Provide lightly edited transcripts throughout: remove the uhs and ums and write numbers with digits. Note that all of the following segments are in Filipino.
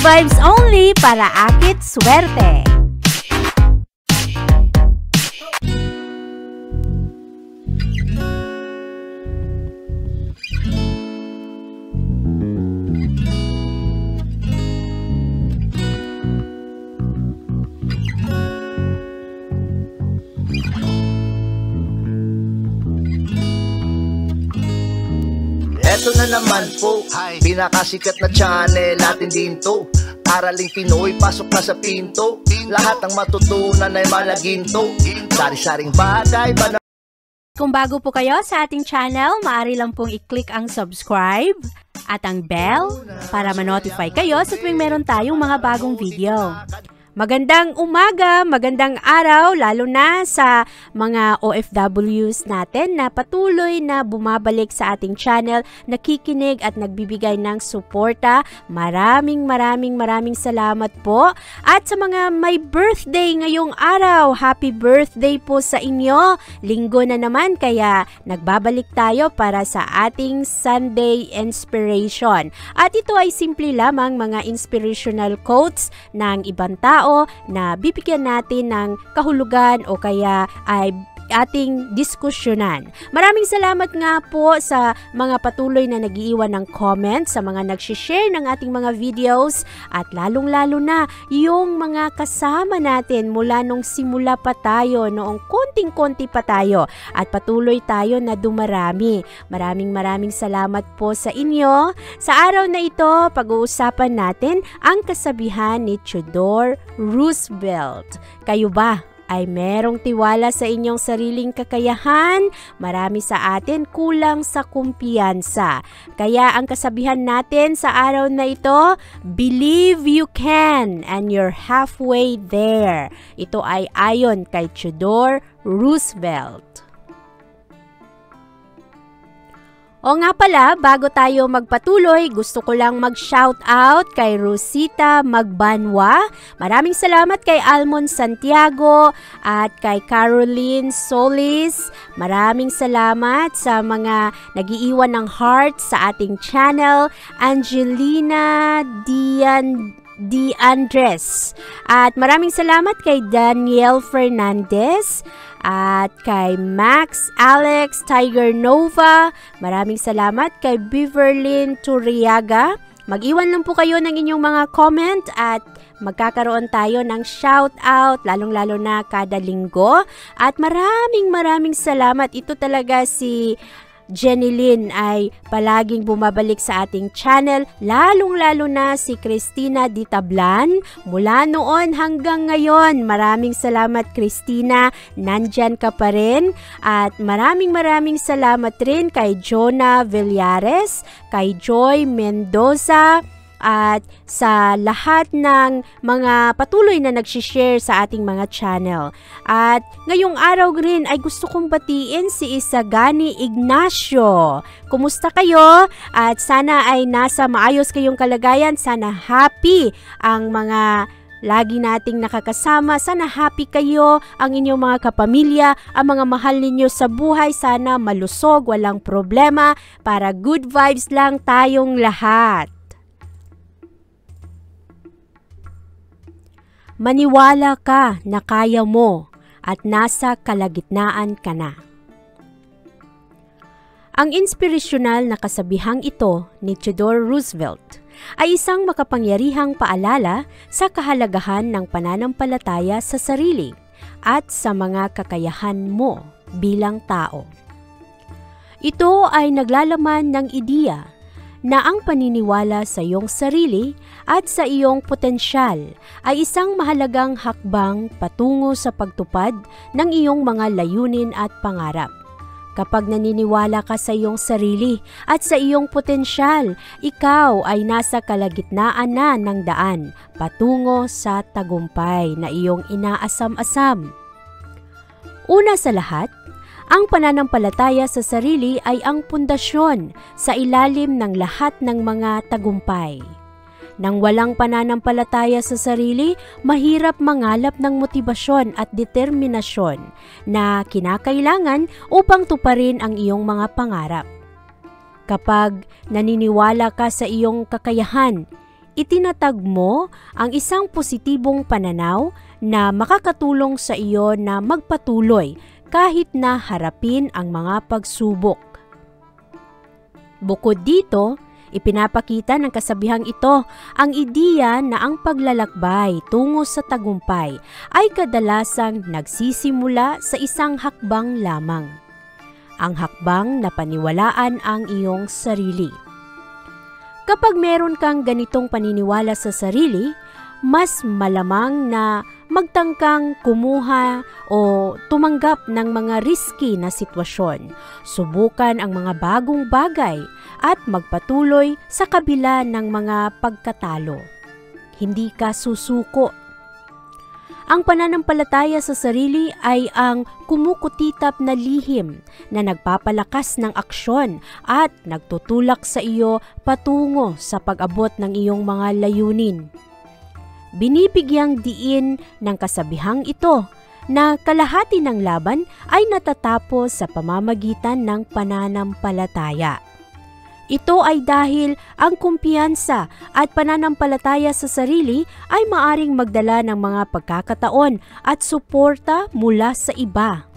vibes only para akit swerte. Eto na naman po, pinakasikat na channel natin din to. Araling Pinoy, pasok na sa pinto. Lahat ng matutunan ay malaginto. Sari-saring bagay ba na... Kung bago po kayo sa ating channel, maaari lang pong i-click ang subscribe at ang bell para ma-notify kayo sa tuwing meron tayong mga bagong video. Magandang umaga, magandang araw, lalo na sa mga OFWs natin na patuloy na bumabalik sa ating channel, nakikinig at nagbibigay ng suporta. Maraming salamat po. At sa mga may birthday ngayong araw, happy birthday po sa inyo. Linggo na naman, kaya nagbabalik tayo para sa ating Sunday Inspiration. At ito ay simple lamang mga inspirational quotes ng ibang tao na bibigyan natin ng kahulugan o kaya ay ating diskusyonan. Maraming salamat nga po sa mga patuloy na nag-iiwan ng comments, sa mga nag-share ng ating mga videos, at lalong-lalo na yung mga kasama natin mula nung simula pa tayo, noong konting-konti pa tayo, at patuloy tayo na dumarami. Maraming salamat po sa inyo. Sa araw na ito, pag-uusapan natin ang kasabihan ni Theodore Roosevelt. Kayo ba ay merong tiwala sa inyong sariling kakayahan? Marami sa atin kulang sa kumpiyansa. Kaya ang kasabihan natin sa araw na ito, believe you can and you're halfway there. Ito ay ayon kay Theodore Roosevelt. O nga pala, bago tayo magpatuloy, gusto ko lang mag-shoutout kay Rosita Magbanwa. Maraming salamat kay Almon Santiago at kay Caroline Solis. Maraming salamat sa mga nag-iiwan ng heart sa ating channel. Angelina D. Andres. At maraming salamat kay Daniel Fernandez. At kay Max, Alex, Tiger Nova, maraming salamat kay Beverlyn Turiaga. Mag-iwan lang po kayo ng inyong mga comment at magkakaroon tayo ng shoutout, lalong-lalo na kada linggo. At maraming salamat. Ito talaga si Jenny Lynn ay palaging bumabalik sa ating channel, lalong-lalo na si Christina Di Tablan. Mula noon hanggang ngayon, maraming salamat Christina, nandyan ka pa rin. At maraming salamat rin kay Jonah Villares, kay Joy Mendoza, at sa lahat ng mga patuloy na nagsishare sa ating mga channel. At ngayong araw rin ay gusto kong batiin si Isagani Ignacio. Kumusta kayo? At sana ay nasa maayos kayong kalagayan. Sana happy ang mga lagi nating nakakasama. Sana happy kayo, ang inyong mga kapamilya, ang mga mahal ninyo sa buhay. Sana malusog, walang problema, para good vibes lang tayong lahat. Maniwala ka na kaya mo at nasa kalagitnaan ka na. Ang inspirasyonal na kasabihang ito ni Theodore Roosevelt ay isang makapangyarihang paalala sa kahalagahan ng pananampalataya sa sarili at sa mga kakayahan mo bilang tao. Ito ay naglalaman ng ideya na ang paniniwala sa iyong sarili at sa iyong potensyal ay isang mahalagang hakbang patungo sa pagtupad ng iyong mga layunin at pangarap. Kapag naniniwala ka sa iyong sarili at sa iyong potensyal, ikaw ay nasa kalagitnaan na ng daan patungo sa tagumpay na iyong inaasam-asam. Una sa lahat, ang pananampalataya sa sarili ay ang pundasyon sa ilalim ng lahat ng mga tagumpay. Nang walang pananampalataya sa sarili, mahirap mangalap ng motibasyon at determinasyon na kinakailangan upang tuparin ang iyong mga pangarap. Kapag naniniwala ka sa iyong kakayahan, itinatag mo ang isang positibong pananaw na makakatulong sa iyo na magpatuloy kahit na harapin ang mga pagsubok. Bukod dito, ipinapakita ng kasabihang ito ang ideya na ang paglalakbay tungo sa tagumpay ay kadalasang nagsisimula sa isang hakbang lamang. Ang hakbang na paniwalaan ang iyong sarili. Kapag meron kang ganitong paniniwala sa sarili, mas malamang na magtangkang kumuha o tumanggap ng mga risky na sitwasyon, subukan ang mga bagong bagay at magpatuloy sa kabila ng mga pagkatalo. Hindi ka susuko. Ang pananampalataya sa sarili ay ang kumukutitap na lihim na nagpapalakas ng aksyon at nagtutulak sa iyo patungo sa pag-abot ng iyong mga layunin. Binibigyang diin ng kasabihang ito na kalahati ng laban ay natatapos sa pamamagitan ng pananampalataya. Ito ay dahil ang kumpiyansa at pananampalataya sa sarili ay maaring magdala ng mga pagkakataon at suporta mula sa iba.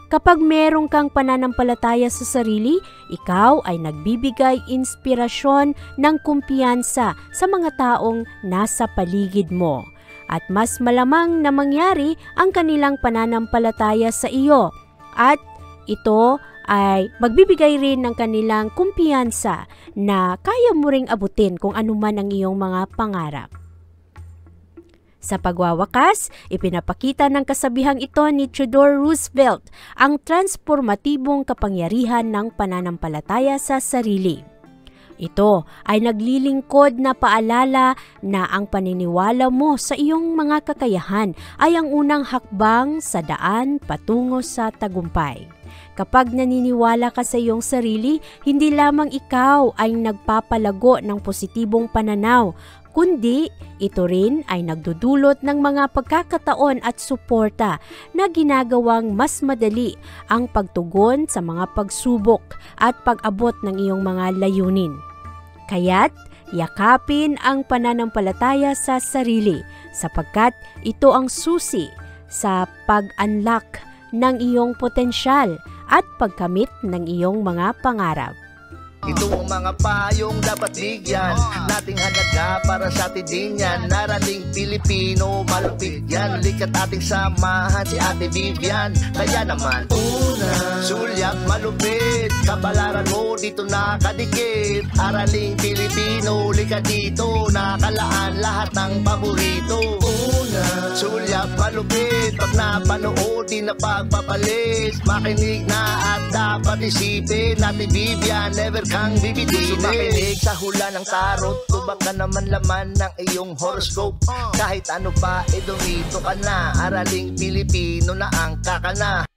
Kapag merong kang pananampalataya sa sarili, ikaw ay nagbibigay inspirasyon ng kumpiyansa sa mga taong nasa paligid mo. At mas malamang na mangyari ang kanilang pananampalataya sa iyo. At ito ay magbibigay rin ng kanilang kumpiyansa na kaya mo ring abutin kung anuman ang iyong mga pangarap. Sa pagwawakas, ipinapakita ng kasabihang ito ni Theodore Roosevelt ang transformatibong kapangyarihan ng pananampalataya sa sarili. Ito ay naglilingkod na paalala na ang paniniwala mo sa iyong mga kakayahan ay ang unang hakbang sa daan patungo sa tagumpay. Kapag naniniwala ka sa iyong sarili, hindi lamang ikaw ay nagpapalago ng positibong pananaw, kundi ito rin ay nagdudulot ng mga pagkakataon at suporta na ginagawang mas madali ang pagtugon sa mga pagsubok at pag-abot ng iyong mga layunin. Kaya't yakapin ang pananampalataya sa sarili sapagkat ito ang susi sa pag-unlock ng iyong potensyal at pagkamit ng iyong mga pangarap. Ito ang mga payong dapat bigyan nating halaga para sa atin din yan. Narating Pilipino, malupit yan. Likat ating samahan si Ate Vivian. Kaya naman, una, sulyap malupit, kabalaran mo dito nakadikit. Araling Pilipino, likat dito, nakalaan lahat ng paborito. Una, sulyap malupit, pag napanood di na pagpapalit. Makinig na at dapat isipin, Ate Vivian, never kang bibitinin. Makinig sa hula ng tarot, tubak ka naman laman ng iyong horoscope. Kahit ano pa, dumito ka na. Araling Pilipino na ang kakana.